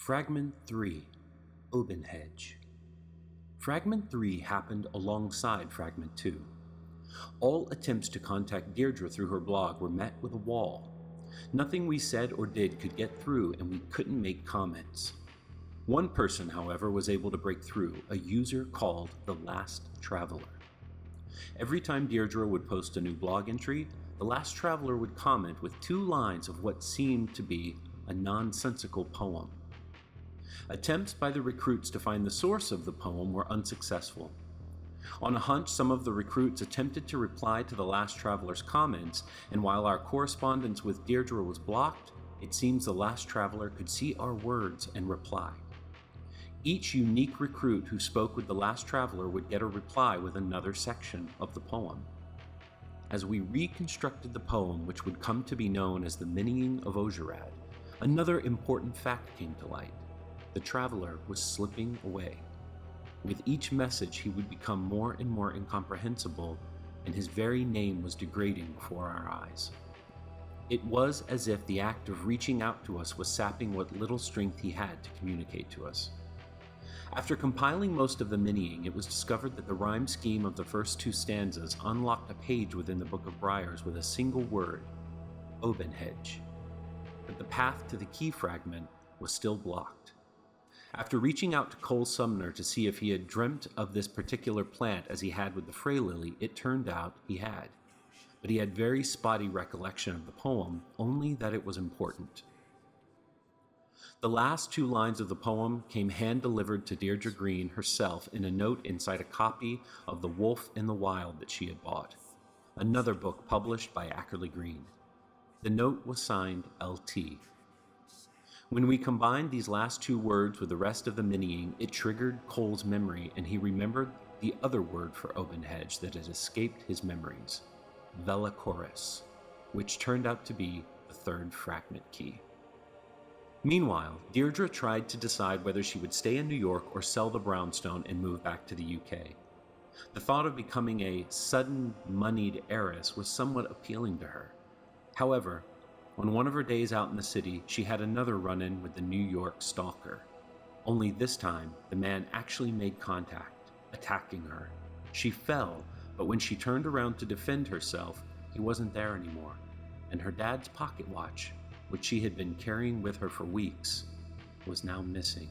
Fragment 3, Obenghedge. Fragment 3 happened alongside Fragment 2. All attempts to contact Deirdre through her blog were met with a wall. Nothing we said or did could get through, and we couldn't make comments. One person, however, was able to break through, a user called The Last Traveler. Every time Deirdre would post a new blog entry, The Last Traveler would comment with 2 lines of what seemed to be a nonsensical poem. Attempts by the recruits to find the source of the poem were unsuccessful. On a hunch, some of the recruits attempted to reply to The Last Traveler's comments, and while our correspondence with Deirdre was blocked, it seems The Last Traveler could see our words and reply. Each unique recruit who spoke with The Last Traveler would get a reply with another section of the poem. As we reconstructed the poem, which would come to be known as the Minying of Obenghedge, another important fact came to light. The Traveler was slipping away. With each message, he would become more and more incomprehensible, and his very name was degrading before our eyes. It was as if the act of reaching out to us was sapping what little strength he had to communicate to us. After compiling most of the minying, it was discovered that the rhyme scheme of the first 2 stanzas unlocked a page within the Book of Briars with a single word, Obenghedge. But the path to the key fragment was still blocked. After reaching out to Cole Sumner to see if he had dreamt of this particular plant as he had with the Frey Lily, it turned out he had. But he had very spotty recollection of the poem, only that it was important. The last 2 lines of the poem came hand-delivered to Deirdre Green herself in a note inside a copy of The Wolf in the Wild that she had bought, another book published by Ackerley Green. The note was signed LT. When we combined these last 2 words with the rest of the minying, it triggered Cole's memory, and he remembered the other word for Obenghedge that had escaped his memories, Velachoris, which turned out to be the 3rd fragment key. Meanwhile, Deirdre tried to decide whether she would stay in New York or sell the brownstone and move back to the UK. The thought of becoming a sudden moneyed heiress was somewhat appealing to her. However, on one of her days out in the city, she had another run-in with the New York stalker. Only this time, the man actually made contact, attacking her. She fell, but when she turned around to defend herself, he wasn't there anymore, and her dad's pocket watch, which she had been carrying with her for weeks, was now missing.